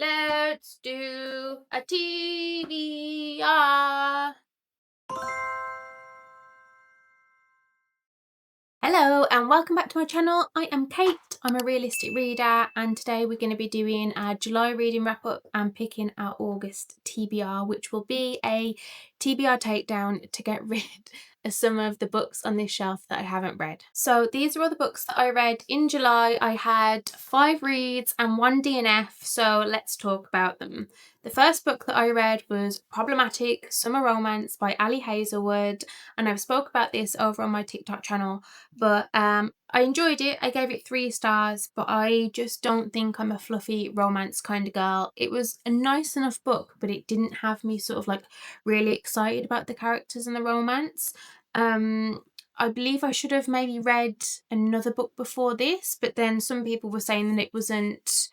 Let's do a TBR. Hello and welcome back to my channel. I am Kate, I'm a realistic reader, and today we're going to be doing our July reading wrap up and picking our August TBR, which will be a TBR takedown to get rid of some of the books on this shelf that I haven't read. So these are all the books that I read in July. I had 5 reads and 1 DNF, so let's talk about them. The first book that I read was Problematic Summer Romance by Ali Hazelwood, and I've spoke about this over on my TikTok channel, but I enjoyed it. I gave it 3 stars, but I just don't think I'm a fluffy romance kind of girl. It was a nice enough book, but it didn't have me sort of like really excited about the characters and the romance. I believe I should have maybe read another book before this, but then some people were saying that it wasn't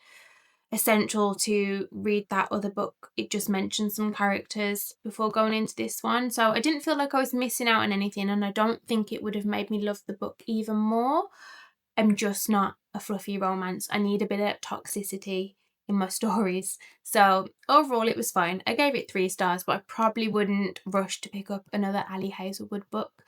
essential to read that other book. It just mentioned some characters before going into this one, so I didn't feel like I was missing out on anything, and I don't think it would have made me love the book even more. I'm just not a fluffy romance. I need a bit of toxicity in my stories. So overall it was fine. I gave it 3 stars, but I probably wouldn't rush to pick up another Ali Hazelwood book.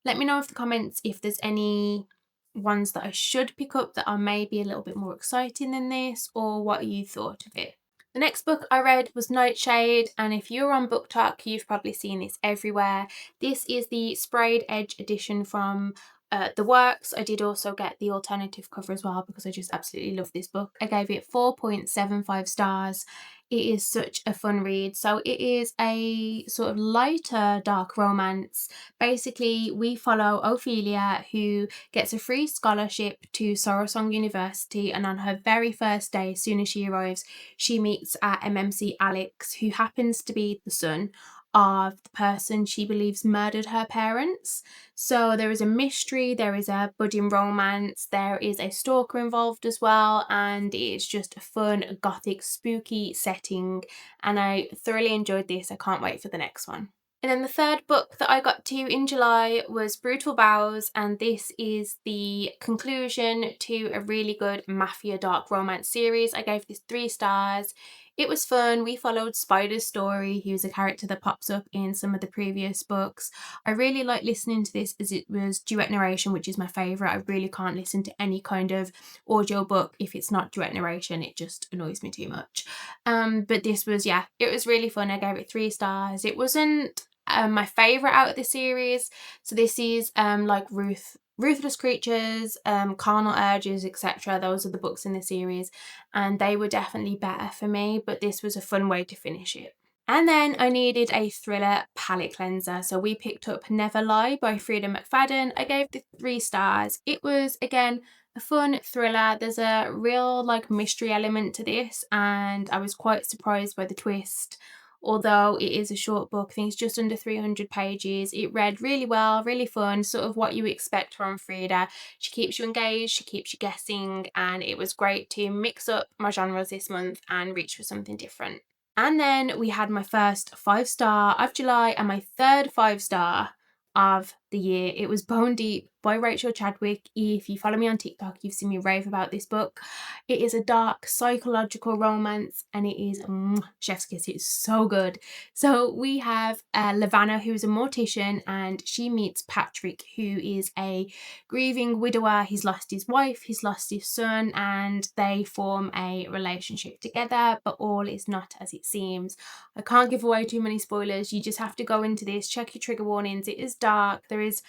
Let me know in the comments if there's any ones that I should pick up that are maybe a little bit more exciting than this, or what you thought of it. The next book I read was Nightshade, and if you're on booktok, you've probably seen this everywhere. This is the sprayed edge edition from the Works. I did also get the alternative cover as well because I just absolutely love this book. I gave it 4.75 stars. It is such a fun read. So it is a sort of lighter dark romance. Basically, we follow Ophelia, who gets a free scholarship to Sorosong University, and on her very first day, as soon as she arrives, she meets our MMC Alex, who happens to be the son of the person she believes murdered her parents. So there is a mystery, there is a budding romance, there is a stalker involved as well, and it's just a fun, gothic, spooky setting, and I thoroughly enjoyed this. I can't wait for the next one. And then the third book that I got to in July was Brutal Vows, and this is the conclusion to a really good mafia dark romance series. I gave this 3 stars. It was fun. We followed Spider's story. He was a character that pops up in some of the previous books. I really like listening to this as it was duet narration, which is my favourite. I really can't listen to any kind of audio book if it's not duet narration. It just annoys me too much. But this was, yeah, it was really fun. I gave it 3 stars. It wasn't my favourite out of the series. So this is like Ruthless Creatures, Carnal Urges, etc. Those are the books in the series, and they were definitely better for me, but this was a fun way to finish it. And then I needed a thriller palette cleanser, so we picked up Never Lie by Frieda McFadden. I gave it 3 stars. It was, again, a fun thriller. There's a real like mystery element to this, and I was quite surprised by the twist. Although it is a short book, I think it's just under 300 pages. It read really well, really fun, sort of what you expect from Frieda. She keeps you engaged, she keeps you guessing, and it was great to mix up my genres this month and reach for something different. And then we had my first 5-star of July and my third 5-star of the year. It was Bone Deep by Rachael Chadwick. If you follow me on TikTok, you've seen me rave about this book. It is a dark psychological romance, and it is chef's kiss. It's so good. So we have Lavanna, who is a mortician, and she meets Patrick, who is a grieving widower. He's lost his wife, he's lost his son, and they form a relationship together, but all is not as it seems. I can't give away too many spoilers. You just have to go into this, check your trigger warnings. It is dark. There is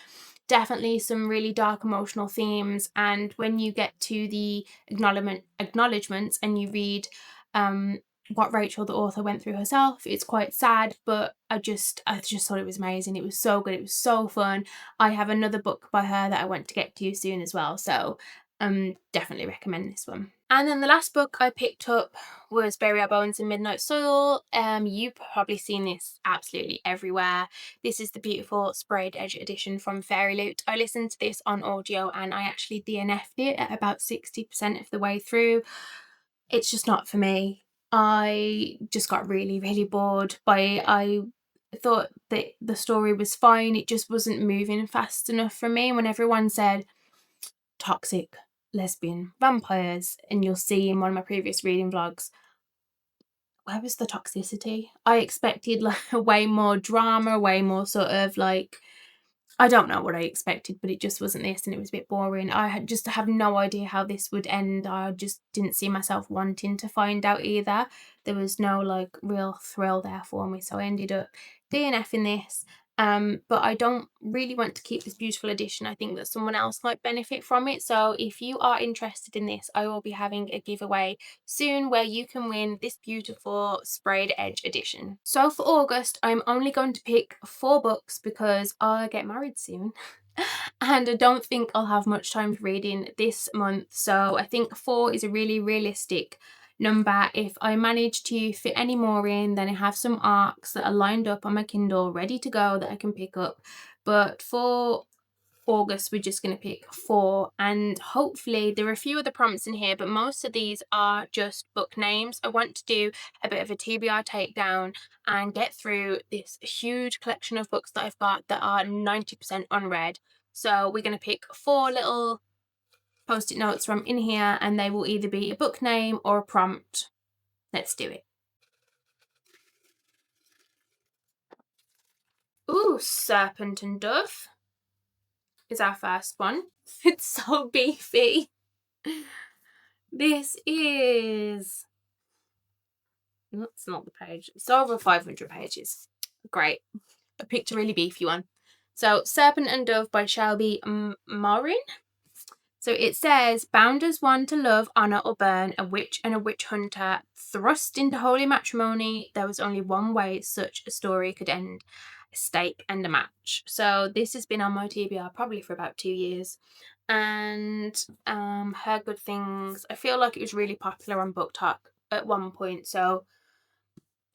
definitely some really dark emotional themes, and when you get to the acknowledgements and you read what Rachael the author went through herself, it's quite sad, but I just thought it was amazing. It was so good, it was so fun. I have another book by her that I want to get to soon as well, so definitely recommend this one. And then the last book I picked up was Bury Our Bones in Midnight Soil. You've probably seen this absolutely everywhere. This is the beautiful sprayed edge edition from Fairy Loot. I listened to this on audio and I actually DNF'd it at about 60% of the way through. It's just not for me. I just got really, really bored by I thought that the story was fine. It just wasn't moving fast enough for me. When everyone said toxic, lesbian, vampires, and you'll see in one of my previous reading vlogs, where was the toxicity? I expected like way more drama, way more sort of like, I don't know what I expected, but it just wasn't this, and it was a bit boring. I had just have no idea how this would end. I just didn't see myself wanting to find out either. There was no like real thrill there for me, so I ended up DNFing this. But I don't really want to keep this beautiful edition. I think that someone else might benefit from it. So if you are interested in this, I will be having a giveaway soon where you can win this beautiful sprayed edge edition. So for August, I'm only going to pick 4 books because I get married soon. And I don't think I'll have much time for reading this month. So I think 4 is a really realistic number. If I manage to fit any more in, then I have some arcs that are lined up on my Kindle ready to go that I can pick up. But for August, we're just going to pick 4, and hopefully there are a few other prompts in here, but most of these are just book names. I want to do a bit of a TBR takedown and get through this huge collection of books that I've got that are 90% unread. So we're going to pick 4 little post-it notes from in here, and they will either be a book name or a prompt. Let's do it. Ooh, Serpent and Dove is our first one. It's so beefy. This is, that's not the page, it's over 500 pages. Great. I picked a really beefy one. So Serpent and Dove by Shelby Marin. So it says, bound as one to love, honour or burn, a witch and a witch hunter thrust into holy matrimony. There was only one way such a story could end, a stake and a match. So this has been on my TBR probably for about 2 years. And Heard Good Things. I feel like it was really popular on BookTok at one point. So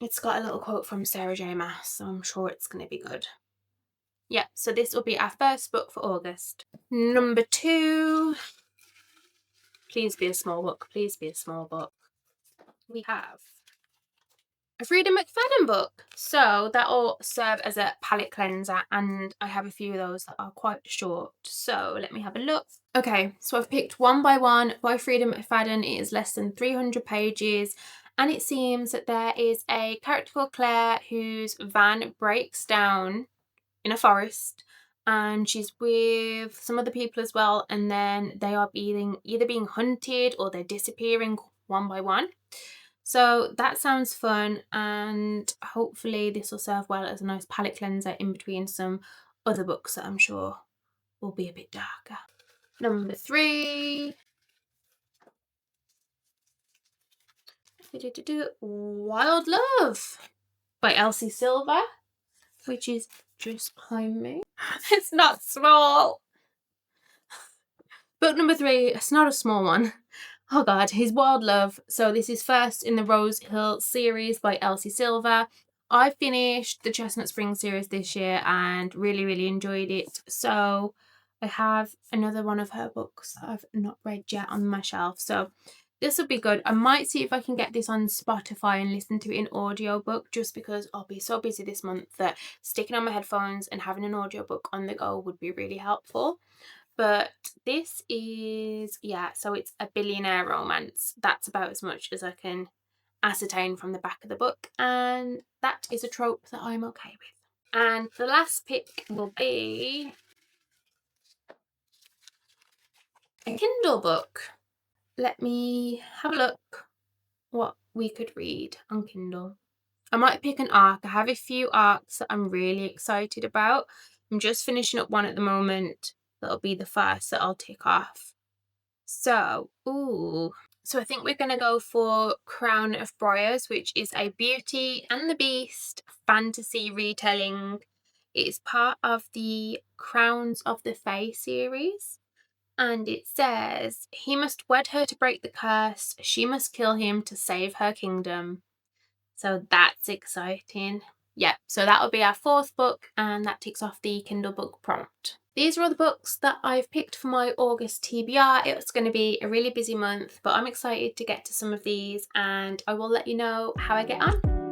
it's got a little quote from Sarah J Maas, so I'm sure it's going to be good. Yeah, so this will be our first book for August. Number 2. Please be a small book. Please be a small book. We have a Frieda McFadden book. So that'll serve as a palette cleanser, and I have a few of those that are quite short. So let me have a look. Okay, so I've picked One by One by Frieda McFadden. It is less than 300 pages. And it seems that there is a character called Claire whose van breaks down in a forest, and she's with some other people as well, and then they are either being hunted or they're disappearing one by one. So that sounds fun, and hopefully this will serve well as a nice palette cleanser in between some other books that I'm sure will be a bit darker. Number 3. Wild Love by Elsie Silver, which is just behind me. It's not small. Book number 3, it's not a small one. Oh god, his Wild Love. So this is first in the Rose Hill series by Elsie Silver. I finished the Chestnut Spring series this year and really enjoyed it. So I have another one of her books that I've not read yet on my shelf. So this will be good. I might see if I can get this on Spotify and listen to it in audiobook, just because I'll be so busy this month that sticking on my headphones and having an audiobook on the go would be really helpful. But this is, yeah, so it's a billionaire romance. That's about as much as I can ascertain from the back of the book, and that is a trope that I'm okay with. And the last pick will be a Kindle book. Let me have a look what we could read on Kindle. I might pick an arc. I have a few arcs that I'm really excited about. I'm just finishing up one at the moment. That'll be the first that I'll tick off. So I think we're going to go for Crown of Briars, which is a Beauty and the Beast fantasy retelling. It is part of the Crowns of the Fae series. And it says, he must wed her to break the curse. She must kill him to save her kingdom. So that's exciting. Yeah, so that'll be our 4th book, and that ticks off the Kindle book prompt. These are all the books that I've picked for my August TBR. It's going to be a really busy month, but I'm excited to get to some of these, and I will let you know how I get on.